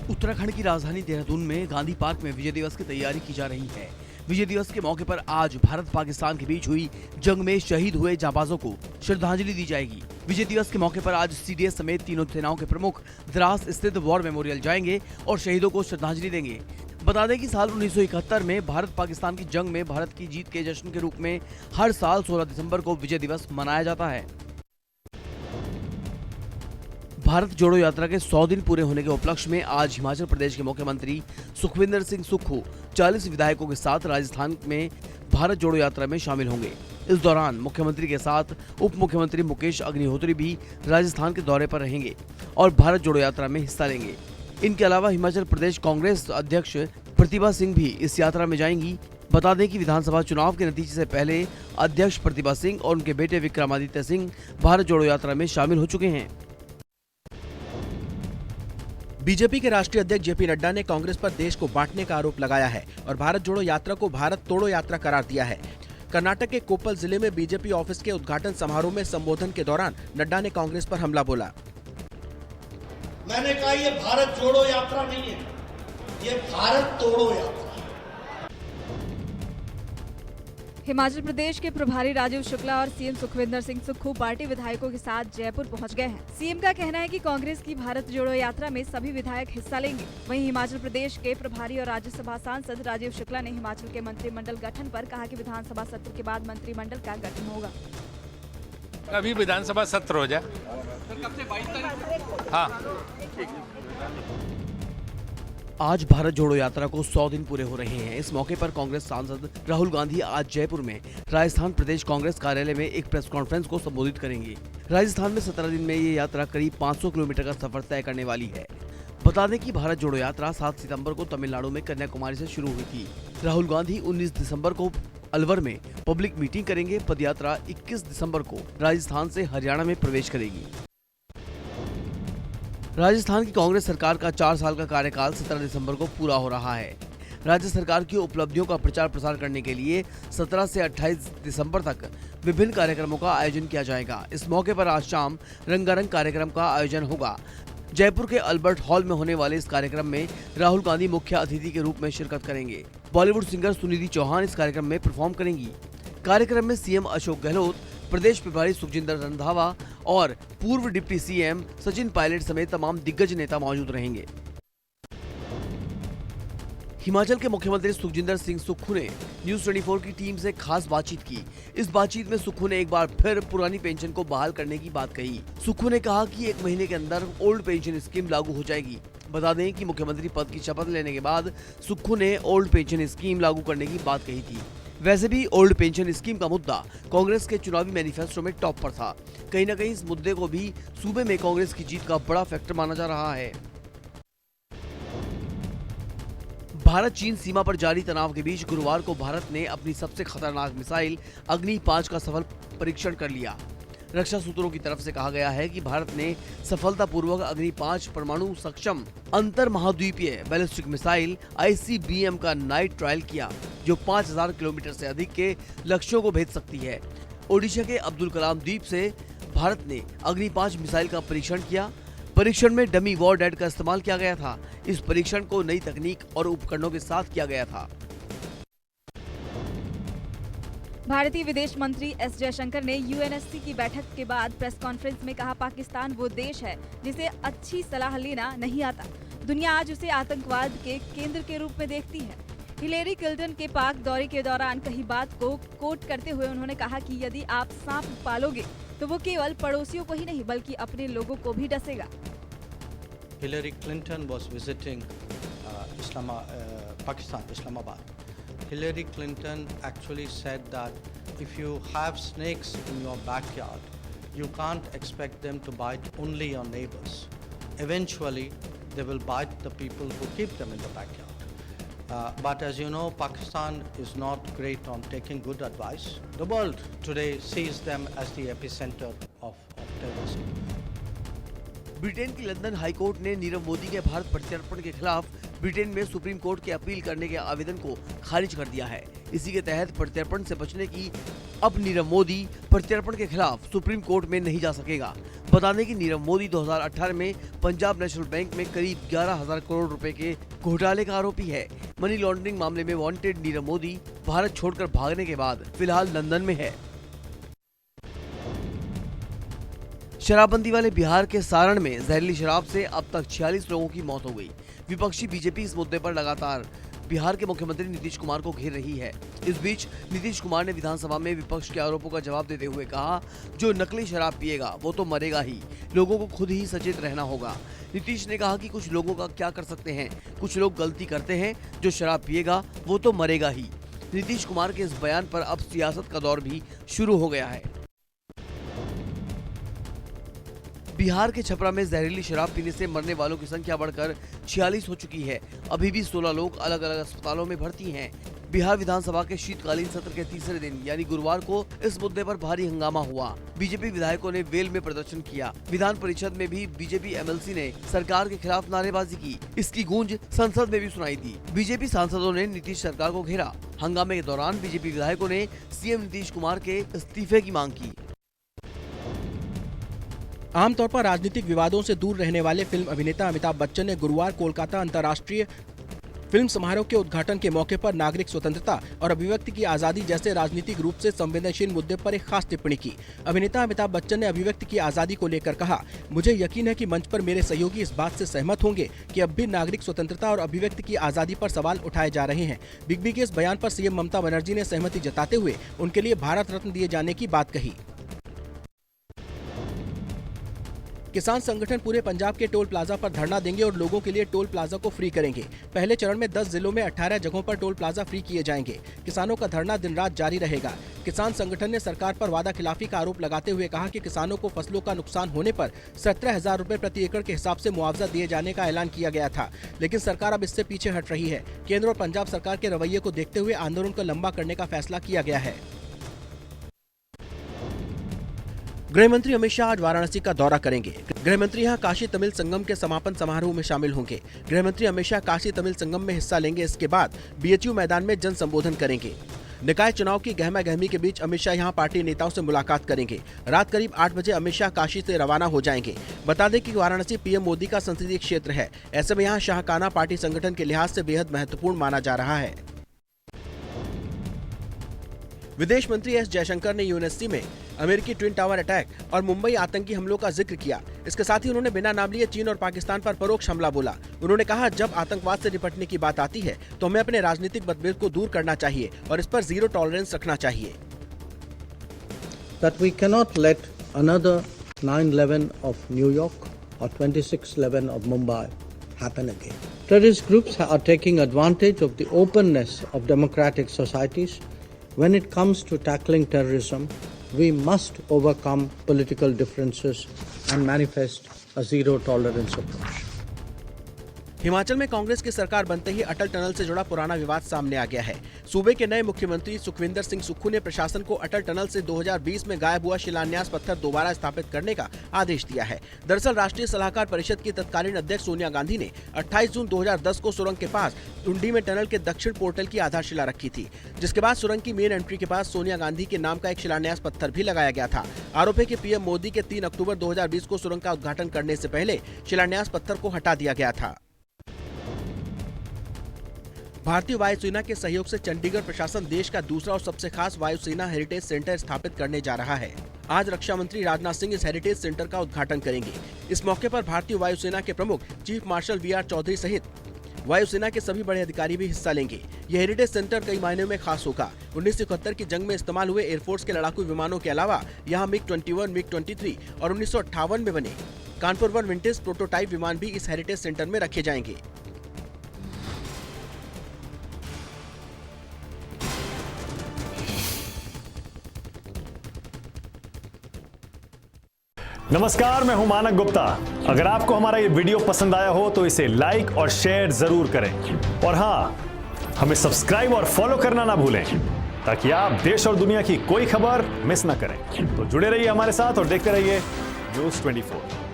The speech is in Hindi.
उत्तराखंड की राजधानी देहरादून में गांधी पार्क में विजय दिवस की तैयारी की जा रही है। विजय दिवस के मौके पर आज भारत पाकिस्तान के बीच हुई जंग में शहीद हुए जांबाजों को श्रद्धांजलि दी जाएगी। विजय दिवस के मौके पर आज सीडीएस समेत तीनों सेनाओं के प्रमुख द्रास स्थित वॉर मेमोरियल जाएंगे और शहीदों को श्रद्धांजलि देंगे। बता दें कि साल 1971 में भारत पाकिस्तान की जंग में भारत की जीत के जश्न के रूप में हर साल 16 दिसंबर को विजय दिवस मनाया जाता है। भारत जोड़ो यात्रा के 100 दिन पूरे होने के उपलक्ष्य में आज हिमाचल प्रदेश के मुख्यमंत्री सुखविंदर सिंह सुक्खू 40 विधायकों के साथ राजस्थान में भारत जोड़ो यात्रा में शामिल होंगे। इस दौरान मुख्यमंत्री के साथ उप मुख्यमंत्री मुकेश अग्निहोत्री भी राजस्थान के दौरे पर रहेंगे और भारत जोड़ो यात्रा में हिस्सा लेंगे। इनके अलावा हिमाचल प्रदेश कांग्रेस अध्यक्ष प्रतिभा सिंह भी इस यात्रा में जाएंगी। बता दें कि विधानसभा चुनाव के नतीजे से पहले अध्यक्ष प्रतिभा सिंह और उनके बेटे विक्रमादित्य सिंह भारत जोड़ो यात्रा में शामिल हो चुके हैं। बीजेपी के राष्ट्रीय अध्यक्ष जेपी नड्डा ने कांग्रेस पर देश को बांटने का आरोप लगाया है और भारत जोड़ो यात्रा को भारत तोड़ो यात्रा करार दिया है। कर्नाटक के कोप्पल जिले में बीजेपी ऑफिस के उद्घाटन समारोह में संबोधन के दौरान नड्डा ने कांग्रेस पर हमला बोला। मैंने कहा ये भारत जोड़ो यात्रा नहीं है, ये भारत तोड़ो यात्रा है। हिमाचल प्रदेश के प्रभारी राजीव शुक्ला और सीएम सुखविंदर सिंह सुक्खू पार्टी विधायकों के साथ जयपुर पहुंच गए हैं। सीएम का कहना है कि कांग्रेस की भारत जोड़ो यात्रा में सभी विधायक हिस्सा लेंगे। वहीं हिमाचल प्रदेश के प्रभारी और राज्यसभा सांसद राजीव शुक्ला ने हिमाचल के मंत्रिमंडल गठन पर कहा कि विधानसभा सत्र के बाद मंत्रिमंडल का गठन होगा। अभी विधानसभा सत्र हो जाए। हाँ। आज भारत जोड़ो यात्रा को 100 दिन पूरे हो रहे हैं। इस मौके पर कांग्रेस सांसद राहुल गांधी आज जयपुर में राजस्थान प्रदेश कांग्रेस कार्यालय में एक प्रेस कॉन्फ्रेंस को संबोधित करेंगे। राजस्थान में 17 दिन में ये यात्रा करीब 500 किलोमीटर का सफर तय करने वाली है। बता दें कि भारत जोड़ो यात्रा 7 सितंबर को तमिलनाडु में कन्याकुमारी से शुरू हुई थी। राहुल गांधी 19 दिसंबर को अलवर में पब्लिक मीटिंग करेंगे। पदयात्रा 21 दिसंबर को राजस्थान से हरियाणा में प्रवेश करेगी। राजस्थान की कांग्रेस सरकार का 4 साल का कार्यकाल 17 दिसंबर को पूरा हो रहा है। राज्य सरकार की उपलब्धियों का प्रचार प्रसार करने के लिए 17 से 28 दिसंबर तक विभिन्न कार्यक्रमों का आयोजन किया जाएगा। इस मौके पर आज शाम रंगारंग कार्यक्रम का आयोजन होगा। जयपुर के अल्बर्ट हॉल में होने वाले इस कार्यक्रम में राहुल गांधी मुख्य अतिथि के रूप में शिरकत करेंगे। बॉलीवुड सिंगर सुनिधि चौहान इस कार्यक्रम में परफॉर्म करेंगी। कार्यक्रम में सीएम अशोक गहलोत, प्रदेश प्रभारी सुखजिंदर रंधावा और पूर्व डिप्टी सीएम सचिन पायलट समेत तमाम दिग्गज नेता मौजूद रहेंगे। हिमाचल के मुख्यमंत्री सुखजिंदर सिंह सुक्खू ने न्यूज 24 की टीम से खास बातचीत की। इस बातचीत में सुक्खू ने एक बार फिर पुरानी पेंशन को बहाल करने की बात कही। सुक्खू ने कहा कि 1 महीने के अंदर ओल्ड पेंशन स्कीम लागू हो जाएगी। बता दें कि मुख्यमंत्री पद की शपथ लेने के बाद सुक्खू ने ओल्ड पेंशन स्कीम लागू करने की बात कही थी। वैसे भी ओल्ड पेंशन स्कीम का मुद्दा कांग्रेस के चुनावी मैनिफेस्टो में टॉप पर था। कहीं न कहीं इस मुद्दे को भी सूबे में कांग्रेस की जीत का बड़ा फैक्टर माना जा रहा है। भारत चीन सीमा पर जारी तनाव के बीच गुरुवार को भारत ने अपनी सबसे खतरनाक मिसाइल अग्नि 5 का सफल परीक्षण कर लिया। रक्षा सूत्रों की तरफ से कहा गया है कि भारत ने सफलतापूर्वक अग्नि 5 परमाणु सक्षम अंतर महाद्वीपीय बैलिस्टिक मिसाइल ICBM का नाइट ट्रायल किया, जो 5000 किलोमीटर से अधिक के लक्ष्यों को भेद सकती है। ओडिशा के अब्दुल कलाम द्वीप से भारत ने अग्नि 5 मिसाइल का परीक्षण किया। परीक्षण में डमी वॉर डेड का इस्तेमाल किया गया था। इस परीक्षण को नई तकनीक और उपकरणों के साथ किया गया था। भारतीय विदेश मंत्री एस जयशंकर ने यूएनएससी की बैठक के बाद प्रेस कॉन्फ्रेंस में कहा, पाकिस्तान वो देश है जिसे अच्छी सलाह लेना नहीं आता। दुनिया आज उसे आतंकवाद के केंद्र के रूप में देखती है। हिलेरी क्लिंटन के पाक दौरे के दौरान कही बात को कोट करते हुए उन्होंने कहा कि यदि आप सांप पालोगे तो वो केवल पड़ोसियों को ही नहीं बल्कि अपने लोगों को भी डसेगा। Hillary Clinton was visiting Pakistan, Islamabad. Hillary Clinton actually said that if you have snakes in your backyard, you can't expect them to bite only your neighbors. Eventually, they will bite the people who keep them in the backyard. But as you know, Pakistan is not great on taking good advice. The world today sees them as the epicenter of terrorism. Britain की लंदन हाईकोर्ट ने नीरव मोदी के भारत प्रत्यर्पण के खिलाफ ब्रिटेन में सुप्रीम कोर्ट के अपील करने के आवेदन को खारिज कर दिया है। इसी के तहत प्रत्यर्पण से बचने की अब नीरव मोदी प्रत्यर्पण के खिलाफ सुप्रीम कोर्ट में नहीं जा सकेगा। बता दें कि नीरव मोदी 2018 में पंजाब नेशनल बैंक में करीब 11,000 करोड़ रुपए के घोटाले का आरोपी है। मनी लॉन्ड्रिंग मामले में वांटेड नीरव मोदी भारत छोड़कर भागने के बाद फिलहाल लंदन में है। शराबबंदी वाले बिहार के सारण में जहरीली शराब से अब तक 46 लोगों की मौत हो गई। विपक्षी बीजेपी इस मुद्दे पर लगातार बिहार के मुख्यमंत्री नीतीश कुमार को घेर रही है। इस बीच नीतीश कुमार ने विधानसभा में विपक्ष के आरोपों का जवाब देते हुए कहा, जो नकली शराब पिएगा वो तो मरेगा ही, लोगों को खुद ही सचेत रहना होगा। नीतीश ने कहा कि कुछ लोगों का क्या कर सकते हैं, कुछ लोग गलती करते हैं, जो शराब पिएगा वो तो मरेगा ही। नीतीश कुमार के इस बयान पर अब सियासत का दौर भी शुरू हो गया है। बिहार के छपरा में जहरीली शराब पीने से मरने वालों की संख्या बढ़कर 46 हो चुकी है। अभी भी 16 लोग अलग अलग अस्पतालों में भर्ती हैं। बिहार विधानसभा के शीतकालीन सत्र के तीसरे दिन यानी गुरुवार को इस मुद्दे पर भारी हंगामा हुआ। बीजेपी विधायकों ने वेल में प्रदर्शन किया। विधान परिषद में भी बीजेपी एमएलसी ने सरकार के खिलाफ नारेबाजी की। इसकी गूंज संसद में भी सुनाई दी। बीजेपी सांसदों ने नीतीश सरकार को घेरा। हंगामे के दौरान बीजेपी विधायकों ने सीएम नीतीश कुमार के इस्तीफे की मांग की। आमतौर पर राजनीतिक विवादों से दूर रहने वाले फिल्म अभिनेता अमिताभ बच्चन ने गुरुवार कोलकाता अंतर्राष्ट्रीय फिल्म समारोह के उद्घाटन के मौके पर नागरिक स्वतंत्रता और अभिव्यक्ति की आजादी जैसे राजनीतिक रूप से संवेदनशील मुद्दे पर एक खास टिप्पणी की। अभिनेता अमिताभ बच्चन ने अभिव्यक्ति की आजादी को लेकर कहा, मुझे यकीन है कि मंच पर मेरे सहयोगी इस बात से सहमत होंगे कि अब भी नागरिक स्वतंत्रता और अभिव्यक्ति की आजादी पर सवाल उठाए जा रहे हैं। बिग बी के इस बयान पर सीएम ममता बनर्जी ने सहमति जताते हुए उनके लिए भारत रत्न दिए जाने की बात कही। किसान संगठन पूरे पंजाब के टोल प्लाजा पर धरना देंगे और लोगों के लिए टोल प्लाजा को फ्री करेंगे। पहले चरण में 10 जिलों में 18 जगहों पर टोल प्लाजा फ्री किए जाएंगे। किसानों का धरना दिन रात जारी रहेगा। किसान संगठन ने सरकार पर वादा खिलाफी का आरोप लगाते हुए कहा कि किसानों को फसलों का नुकसान होने पर 17,000 रुपए प्रति एकड़ के हिसाब से मुआवजा दिए जाने का ऐलान किया गया था, लेकिन सरकार अब इससे पीछे हट रही है। केंद्र और पंजाब सरकार के रवैये को देखते हुए आंदोलन को लंबा करने का फैसला किया गया है। गृह मंत्री अमित शाह आज वाराणसी का दौरा करेंगे। गृह मंत्री यहां काशी तमिल संगम के समापन समारोह में शामिल होंगे। गृह मंत्री अमित शाह काशी तमिल संगम में हिस्सा लेंगे। इसके बाद बीएचयू मैदान में जन संबोधन करेंगे। निकाय चुनाव की गहमा गहमी के बीच अमित शाह यहां पार्टी नेताओं से मुलाकात करेंगे। रात करीब 8 बजे अमित शाह काशी से रवाना हो जाएंगे। बता दें कि वाराणसी पीएम मोदी का संसदीय क्षेत्र है। ऐसे में यहाँ शाहकाना पार्टी संगठन के लिहाज से बेहद महत्वपूर्ण माना जा रहा है। विदेश मंत्री एस जयशंकर ने यूएनएससी में अमेरिकी ट्विन टावर अटैक और मुंबई आतंकी हमलों का जिक्र किया। इसके साथ ही उन्होंने बिना नाम लिए चीन और पाकिस्तान पर परोक्ष हमला बोला। उन्होंने कहा, जब आतंकवाद से निपटने की बात आती है तो हमें अपने राजनीतिक मतभेद को दूर करना चाहिए और इस पर जीरो टॉलरेंस रखना चाहिए। That we cannot let another 9/11 of New York or 26/11 of Mumbai happen again. Terrorist groups are taking advantage of the openness of democratic societies. When it comes to tackling terrorism, we must overcome political differences and manifest a zero tolerance approach. Himachal में कांग्रेस की सरकार बनते ही अटल टनल से जुड़ा पुराना विवाद सामने आ गया है। सूबे के नए मुख्यमंत्री सुखविंदर सिंह सुक्खू ने प्रशासन को अटल टनल से 2020 में गायब हुआ शिलान्यास पत्थर दोबारा स्थापित करने का आदेश दिया है। दरअसल राष्ट्रीय सलाहकार परिषद की तत्कालीन अध्यक्ष सोनिया गांधी ने 28 जून 2010 को सुरंग के पास टुंडी में टनल के दक्षिण पोर्टल की आधारशिला रखी थी, जिसके बाद सुरंग की मेन एंट्री के पास सोनिया गांधी के नाम का एक शिलान्यास पत्थर भी लगाया गया था। आरोप है कि पीएम मोदी के 3 अक्टूबर 2020 को सुरंग का उद्घाटन करने से पहले शिलान्यास पत्थर को हटा दिया गया था। भारतीय वायुसेना के सहयोग से चंडीगढ़ प्रशासन देश का दूसरा और सबसे खास वायुसेना हेरिटेज सेंटर स्थापित करने जा रहा है। आज रक्षा मंत्री राजनाथ सिंह इस हेरिटेज सेंटर का उद्घाटन करेंगे। इस मौके पर भारतीय वायुसेना के प्रमुख चीफ मार्शल वी.आर. चौधरी सहित वायुसेना के सभी बड़े अधिकारी भी हिस्सा लेंगे। यह हेरिटेज सेंटर कई मायनों में खास होगा। 1971 की जंग में इस्तेमाल हुए एयरफोर्स के लड़ाकू विमानों के अलावा यहाँ MiG-21, MiG-23 और 1958 में बने कानपुर 1 विंटेज प्रोटोटाइप विमान भी इस हेरिटेज सेंटर में रखे जाएंगे। नमस्कार, मैं हूं मानक गुप्ता। अगर आपको हमारा ये वीडियो पसंद आया हो तो इसे लाइक और शेयर जरूर करें और हाँ, हमें सब्सक्राइब और फॉलो करना ना भूलें ताकि आप देश और दुनिया की कोई खबर मिस ना करें। तो जुड़े रहिए हमारे साथ और देखते रहिए न्यूज़ 24।